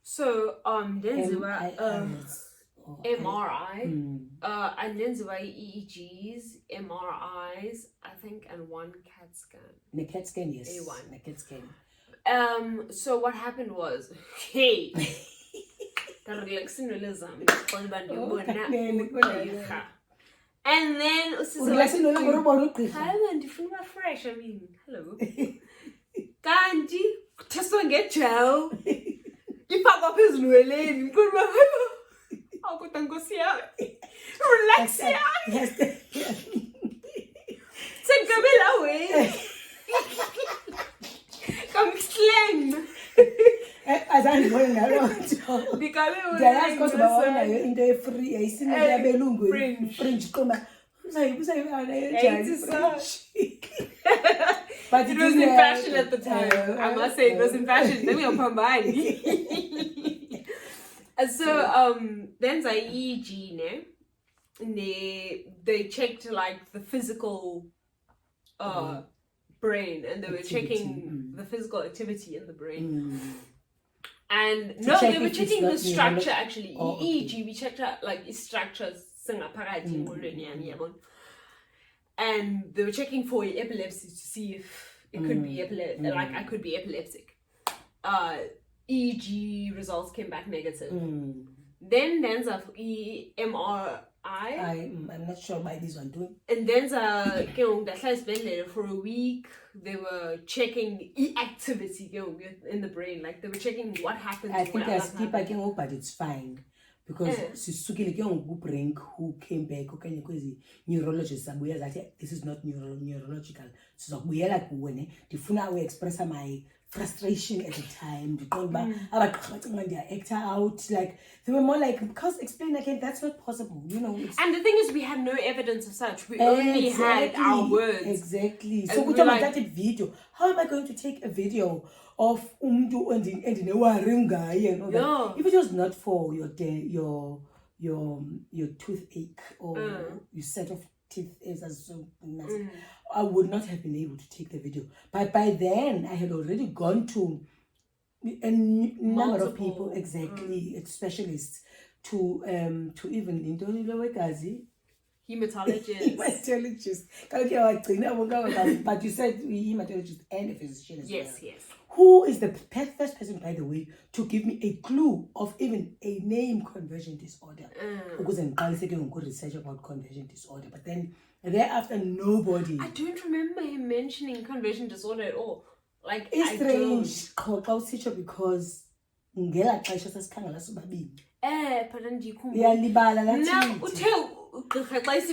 So ndenziwa MRI, Mm. ndenziwa EEGs, MRIs, I think, and one CAT scan. The CAT scan, yes. A1. The CAT scan. So what happened was, hey, and then fresh. I mean, hello. Kanti testwa ngejel. Ipaka phezulu weleni. Ngikho akuta nkosi yami. Relax ya. Yes. Sengabela we. Come slang. Azangibona nalonto. Ndiyayazi kodwa bawonayo into efree yayisina yabelungu fringe qoma. But it was in fashion at the time. I must say it was in fashion. Then we are combined. And so then the EEG they checked like the physical brain, and they were checking the physical activity in the brain. And no, they were checking the structure actually. EEG, we checked out like structures. And they were checking for epilepsy to see if it could be like I could be epileptic. EEG results came back negative. Then there's a MRI. I'm not sure why this one doing. And then for a week they were checking activity in the brain, like they were checking what happens. I think I skip again, but it's fine. Because Sisukile brain who came back, okay, neurologist and we are like, this is not neurological. So we are like when the funa we express my frustration at the time, because when they act out, like they were more like, because explain again, that's not possible, you know. And the thing is, we had no evidence of such. We only had our words. Exactly. So we talk about that video. How am I going to take a video of umdu and guy and all that? If it was not for your toothache or your set of teeth as so nice, I would not have been able to take the video. But by then I had already gone to a number of people, specialists, to even hematologist. But you said hematologist and a physician as well. Yes. Who is the first person, by the way, to give me a clue of even a name conversion disorder? Because I'm going research about conversion disorder, but then thereafter nobody. I don't remember him mentioning conversion disorder at all. Like it's strange, because but then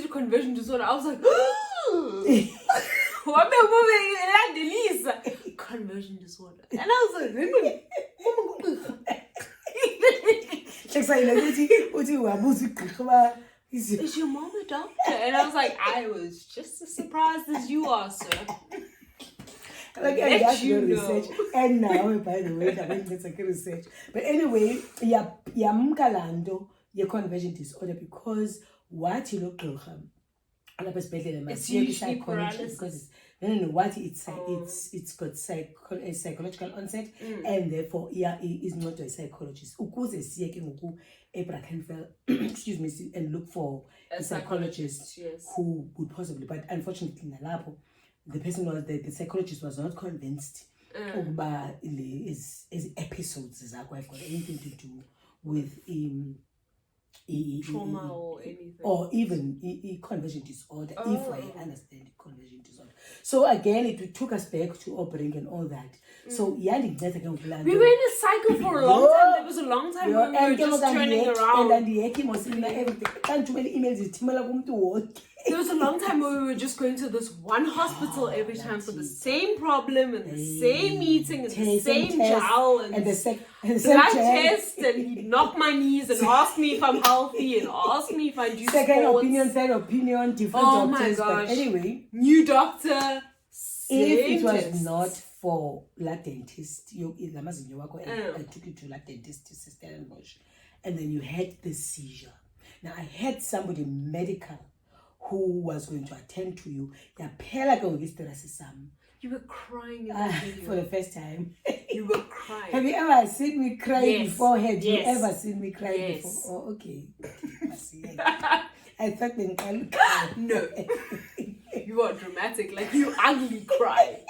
conversion disorder, I was like, conversion disorder, and I was like, is your mom a doctor? And I was like, I was just as surprised as you are, sir. Like I got your research, and now by the way, I went to research. But anyway, mkalando your conversion disorder, because what you look it's usually paralysis. Because what it's got psychological onset, and therefore is not a psychologist. Excuse me, and look for a psychologist who would possibly, but unfortunately the person was the psychologist was not convinced is episodes have got anything to do with trauma or anything, or even conversion disorder, if I understand conversion disorder. So again, it took us back to Obring and all that. So we were in a cycle for a long time. There was a long time when we were just turning around. And the Yeki was in everything. Too many emails. There was a long time where we were just going to this one hospital every time for the same problem and the same meeting and the same jowl and the blood test, and he'd knock my knees and ask me if I'm healthy and ask me if I do second sports. opinion, third opinion, different doctors. My gosh. But anyway, new doctor. If it was not for la dentist, I took you to la dentist, and then you had the seizure. Now I had somebody medical who was going to attend to you. Yaphela ke ngoku sam. You were crying in that video. For the first time. You were crying. Have you ever seen me cry before? Had you Yes. ever seen me cry Yes. before? Oh, okay. I thought then No. You are dramatic. Like, you ugly cry.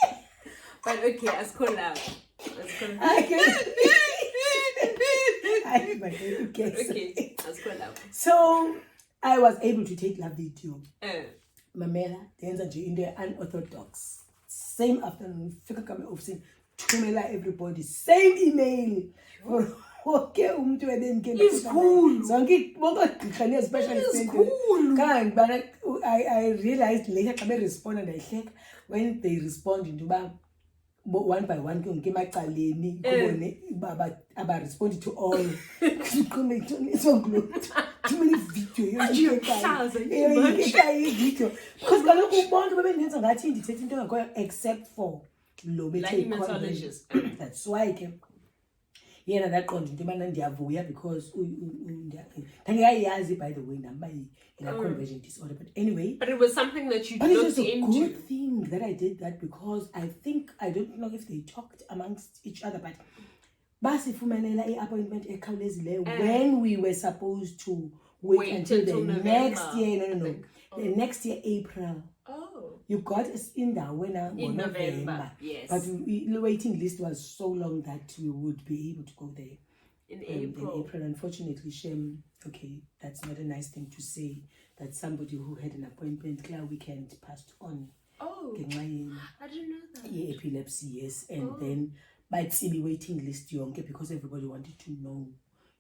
But okay, as call out. Okay, as call out. So, I was able to take that video. Mamela, the answer in the unorthodox. Same afternoon, fika kame office, tumela everybody, same email. Okay, It's cool. So it's cool. But I realized later I respond and I think when they respond into one by one, I responded to all. It's so good. Too many videos. Because except for that's why I came. Yeah, that because by the way, conversion disorder. But anyway, but it was something that you looked into. But it was a into. good thing that I did that because I don't know if they talked amongst each other, but appointment when we were supposed to wait until the November. next year. No. The next year, April. Oh. You got us in there in November. Yes. But the waiting list was so long that we would be able to go there in April. Unfortunately, shame. Okay, that's not a nice thing to say. That somebody who had an appointment clear weekend passed on. Oh. I didn't know that. Yeah, epilepsy, yes. And then by the waiting list, because everybody wanted to know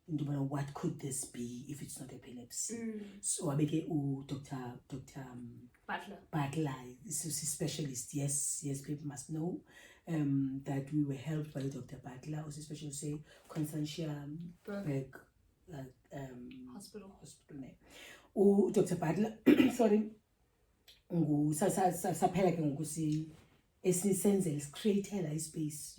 what could this be if it's not epilepsy. So I became Dr. Butler, this is a specialist. Yes, people must know that we were helped by Dr. Butler, who's a specialist, say Constantia Berg hospital. Dr. Butler, sorry, saphela ke ngoku esisenzele create space,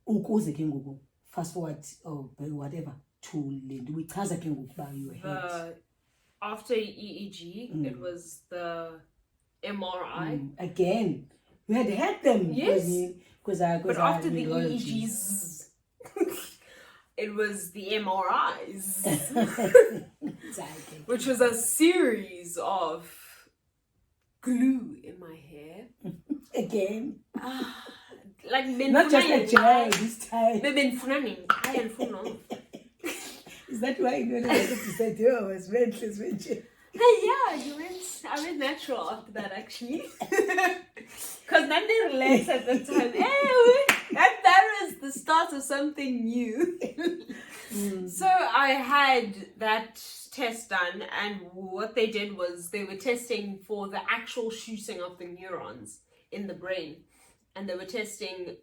ukuze ke ngoku fast forward or whatever to we chaza ke ngoku ba you had after EEG it was the MRI again. We had them. Yes. But after the EEGs it was the MRIs. Which was a series of glue in my hair. Again. Like not just a gel this time. Is that why you wanted to say I was rentless? I went natural after that actually. Because then they relaxed at the time. That was the start of something new. So I had that test done, and what they did was they were testing for the actual shooting of the neurons in the brain. And they were testing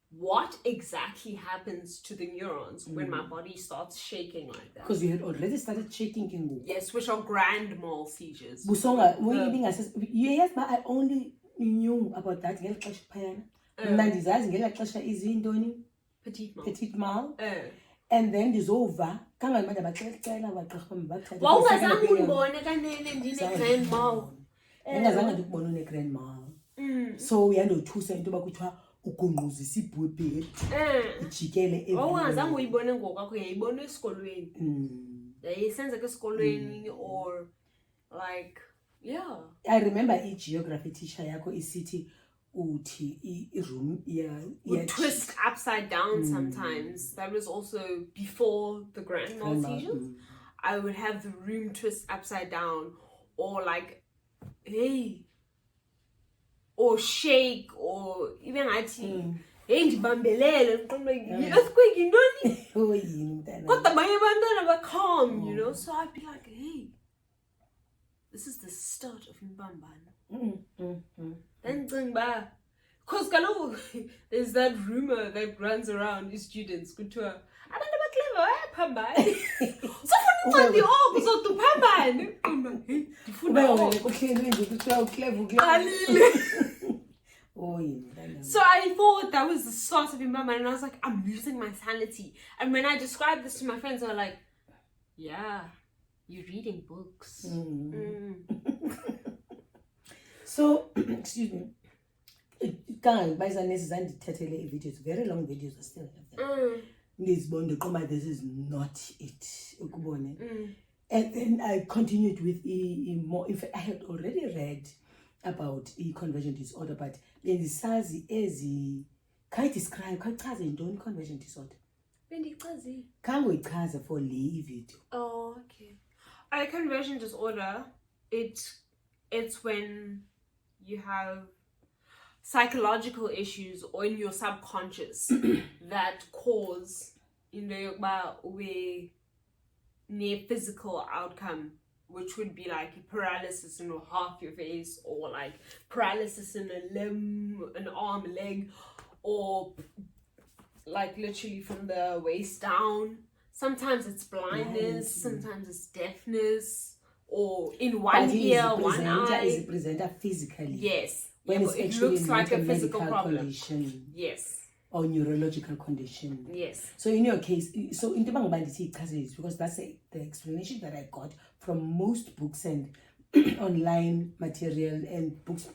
what exactly happens to the neurons when my body starts shaking like that. Because you had already started shaking. Yes, which are grand mal seizures. Yes, but I only knew about that. Petite mal. And then it's over. So we had two cents about ukungquzisa ibhubhe ijikele or like I remember geography teacher yakho isithi uthi room would twist upside down sometimes. That was also before the grand mal seizures. I would have the room twist upside down, or like or shake, or even earthquake calm, so I'd be like, hey, this is the start of Mbambana. Then because there's that rumor that runs around the students kutoa So I thought that was the start of Mbamba, and I was like, I'm losing my sanity. And when I described this to my friends, they were like, yeah, You're reading books. So, excuse me. Videos, very long videos, I still have them. This is not it. And then I continued with more. In fact, I had already read about conversion disorder, but then the sazi can I describe? Can I don't conversion disorder? Can we for leave video? Oh, okay. Conversion disorder. It's when you have psychological issues or in your subconscious that cause near physical outcome, which would be like paralysis in half your face, or like paralysis in a limb, an arm, a leg, or like literally from the waist down. Sometimes it's blindness, sometimes it's deafness, or in one ear, one eye. Is a presenter physically? Yes. When it's it looks like a physical problem. Condition. Yes. Or neurological condition. Yes. So in your case, so in the because that's the explanation that I got from most books and online material and books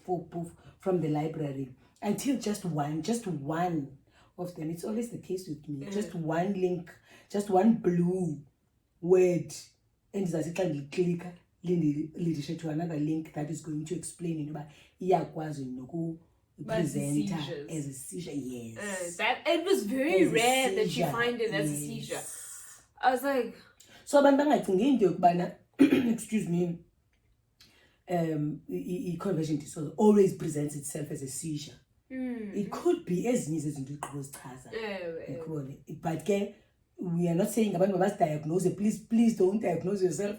from the library, until just one of them. It's always the case with me. Just one link, just one blue word, and does it click leadership to another link that is going to explain about presenter as a seizure. Yes. That it was very rare that you find it as a seizure. I was like, so excuse me, conversion disorder always presents itself as a seizure. It could be as into but we are not saying about must diagnose it. Please don't diagnose yourself.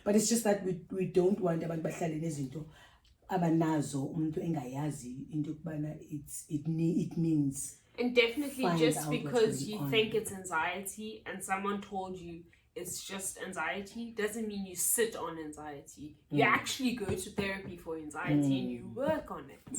But it's just that we don't want abantu bahlale nezinto abanazo umuntu engayazi into kubana it means. And definitely just because you think it's anxiety and someone told you it's just anxiety doesn't mean you sit on anxiety. You actually go to therapy for anxiety and you work on it.